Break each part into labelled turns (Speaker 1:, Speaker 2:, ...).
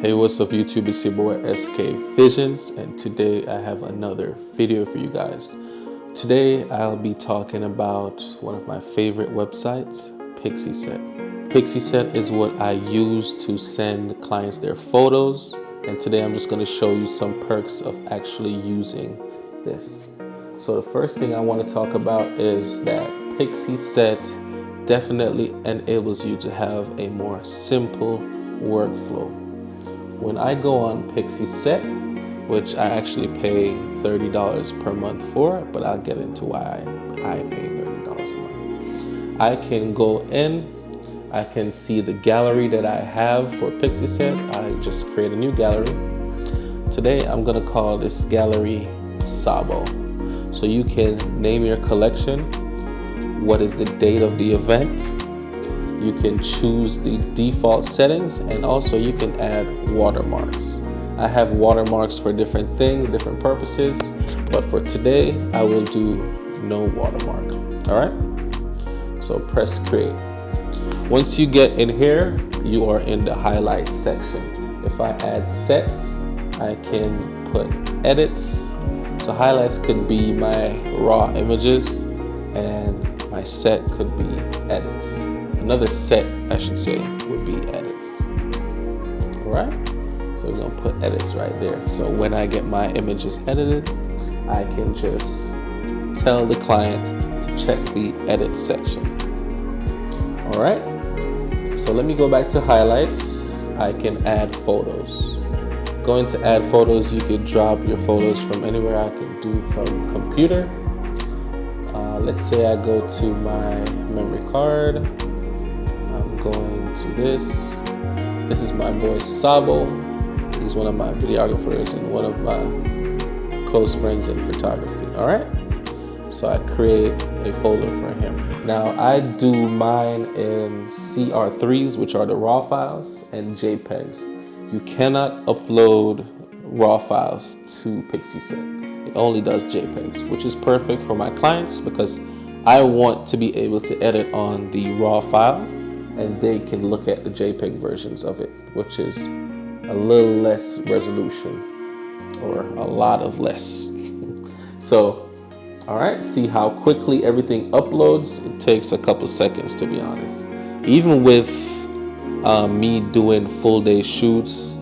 Speaker 1: Hey, what's up YouTube? It's your boy SK Visions, and today I have another video for you guys. Today I'll be talking about one of my favorite websites, Pixieset. Pixieset is what I use to send clients their photos, and today I'm just going to show you some perks of actually using this. So the first thing I want to talk about is that Pixieset definitely enables you to have a more simple workflow. When I go on Pixieset, which I actually pay $30 per month for, but I'll get into why I pay $30 a month. I can go in, I can see the gallery that I have for Pixieset. I just create a new gallery. Today I'm gonna call this gallery Sabo. So you can name your collection, what is the date of the event, you can choose the default settings, and also you can add watermarks. I have watermarks for different things, different purposes, but for today I will do no watermark. All right, so press create. Once you get in here, you are in the highlights section. If I add sets, I can put edits. So highlights could be my raw images and my set could be edits. Another set, I should say, would be edits. All right, so we're gonna put edits right there. So when I get my images edited, I can just tell the client to check the edit section. All right, so let me go back to highlights. I can add photos. Going to add photos, you could drop your photos from anywhere. I can do from computer. Let's say I go to my memory card. I'm going to this. This is my boy Sabo. He's one of my videographers and one of my close friends in photography. All right. So I create a folder for him. Now I do mine in CR3s, which are the raw files, and JPEGs. You cannot upload raw files to Pixieset. It only does JPEGs, which is perfect for my clients because I want to be able to edit on the raw files and they can look at the JPEG versions of it, which is a little less resolution or a lot of less. So, all right, see how quickly everything uploads? It takes a couple seconds, to be honest. Even with me doing full day shoots,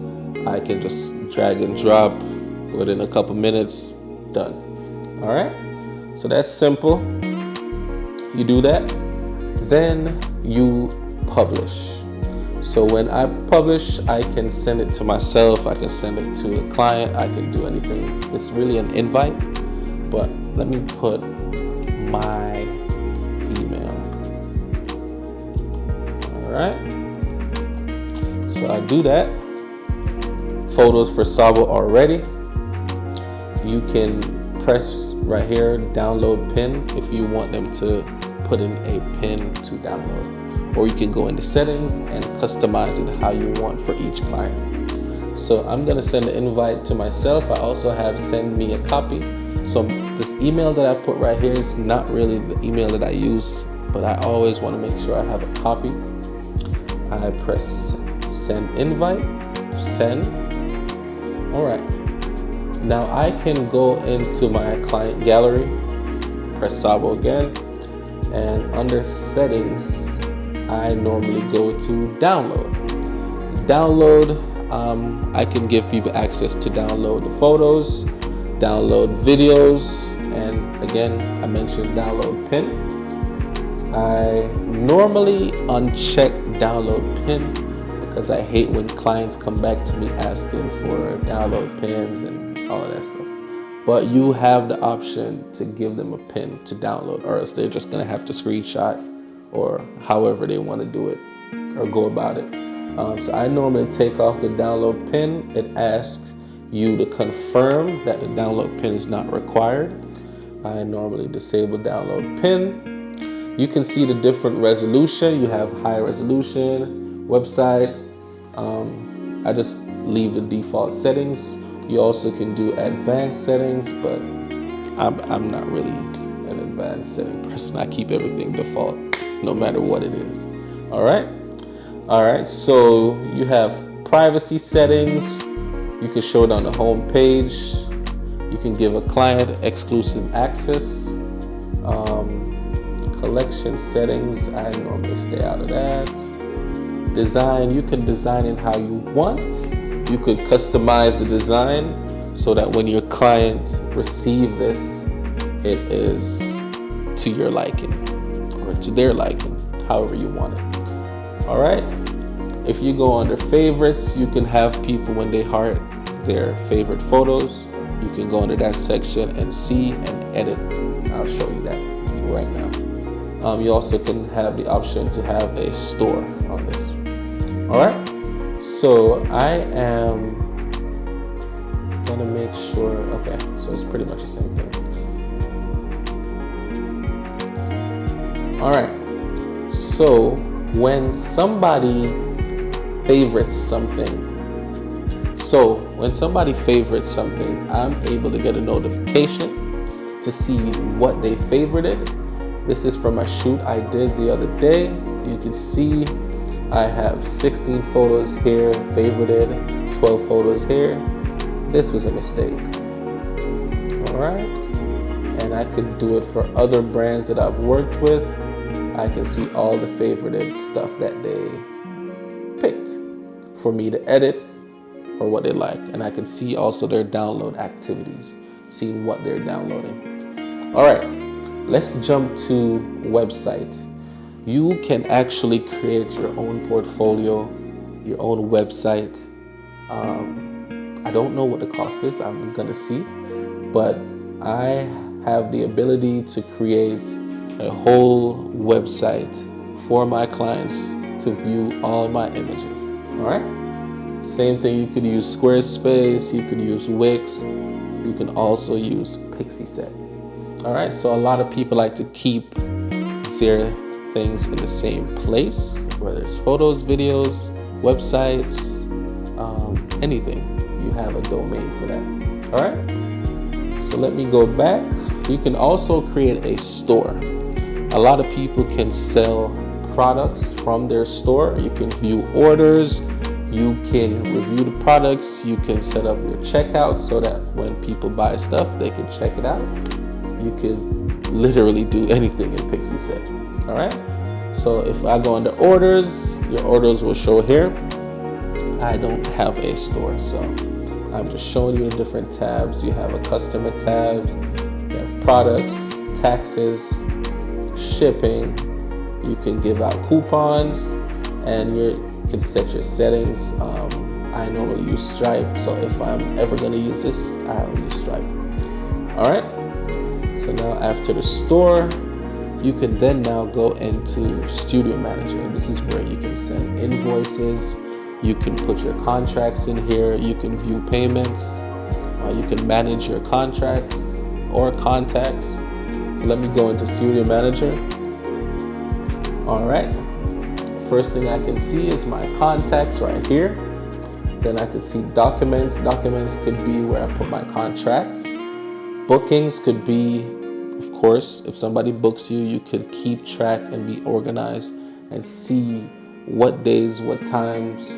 Speaker 1: I can just drag and drop within a couple minutes, done. All right, so that's simple. You do that, then you publish. So when I publish, I can send it to myself, I can send it to a client, I can do anything. It's really an invite, but let me put my email. All right, so I do that. Photos for Sabo are ready. You can press right here, download pin, if you want them to put in a pin to download. Or you can go into settings and customize it how you want for each client. So I'm gonna send an invite to myself. I also have send me a copy. So this email that I put right here is not really the email that I use, but I always wanna make sure I have a copy. I press send invite, send. All right. Now I can go into my client gallery, press Sabo again, and under settings, I normally go to download. Download, I can give people access to download the photos, download videos, and again, I mentioned download pin. I normally uncheck download pin because I hate when clients come back to me asking for download pins and all of that stuff. But you have the option to give them a pin to download, or else they're just gonna have to screenshot or however they want to do it or go about it. So I normally take off the download pin. It asks you to confirm that the download pin is not required. I normally disable download pin. You can see the different resolution. You have high resolution, website. I just leave the default settings. You also can do advanced settings, but I'm not really an advanced setting person. I keep everything default, no matter what it is. All right. So you have privacy settings, you can show it on the home page. You can give a client exclusive access. Collection settings, I normally stay out of that. Design, you can design it how you want. You could customize the design so that when your client receive this, it is to your liking or to their liking, however you want it. All right. If you go under favorites, you can have people when they heart their favorite photos, you can go under that section and see and edit. I'll show you that right now. You also can have the option to have a store on this. All right. So I am gonna make sure. Okay. So it's pretty much the same thing. All right. So when somebody favorites something, I'm able to get a notification to see what they favorited. This is from a shoot I did the other day. You can see I have 16 photos here favorited, 12 photos here. This was a mistake. All right. And I could do it for other brands that I've worked with. I can see all the favorited stuff that they picked for me to edit or what they like. And I can see also their download activities, seeing what they're downloading. All right, let's jump to website. You can actually create your own portfolio, your own website. I don't know what the cost is, I'm gonna see, but I have the ability to create a whole website for my clients to view all my images. All right. Same thing, you could use Squarespace, you could use Wix, you can also use Pixieset. All right. So a lot of people like to keep their things in the same place, whether it's photos, videos, websites, anything. You have a domain for that. All right. So let me go back. You can also create a store. A lot of people can sell products from their store. You can view orders, you can review the products, you can set up your checkout so that when people buy stuff, they can check it out. You can literally do anything in Pixieset. All right. So if I go under orders, your orders will show here. I don't have a store, so I'm just showing you the different tabs. You have a customer tab, you have products, taxes, shipping. You can give out coupons, and you can set your settings. I normally use Stripe, so if I'm ever going to use this, I'll use Stripe. All right. So now after the store, you can then now go into Studio Manager. This is where you can send invoices. You can put your contracts in here. You can view payments. You can manage your contracts or contacts. So let me go into Studio Manager. All right. First thing I can see is my contacts right here. Then I can see documents. Documents could be where I put my contracts. Bookings could be, of course, if somebody books you, you could keep track and be organized and see what days, what times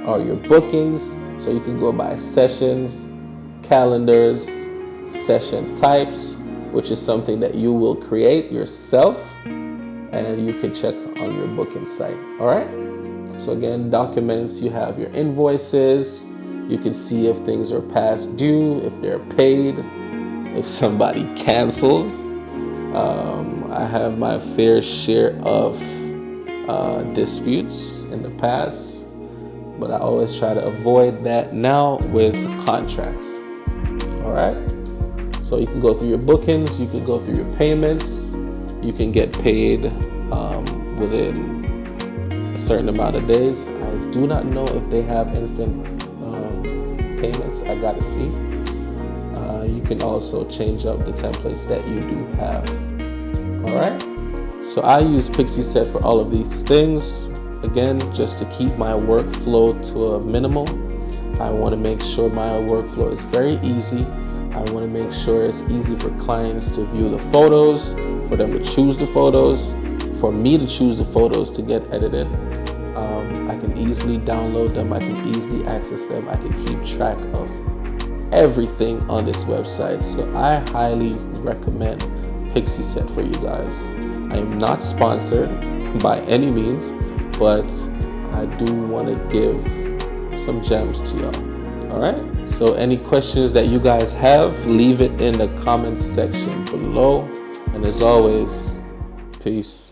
Speaker 1: are your bookings. So you can go by sessions, calendars, session types, which is something that you will create yourself, and you can check on your booking site. All right. So again, documents, you have your invoices. You can see if things are past due, if they're paid, if somebody cancels. I have my fair share of disputes in the past, but I always try to avoid that now with contracts. All right. So you can go through your bookings, you can go through your payments, you can get paid within a certain amount of days. I do not know if they have instant payments. I gotta see. You can also change up the templates that you do have. All right. So I use Pixieset for all of these things. Again, just to keep my workflow to a minimal. I want to make sure my workflow is very easy. I want to make sure it's easy for clients to view the photos, for them to choose the photos, for me to choose the photos to get edited. I can easily download them. I can easily access them. I can keep track of everything on this website. So I highly recommend Pixieset for you guys. I am not sponsored by any means, but I do want to give some gems to y'all. All right. So any questions that you guys have, leave it in the comments section below. And as always, peace.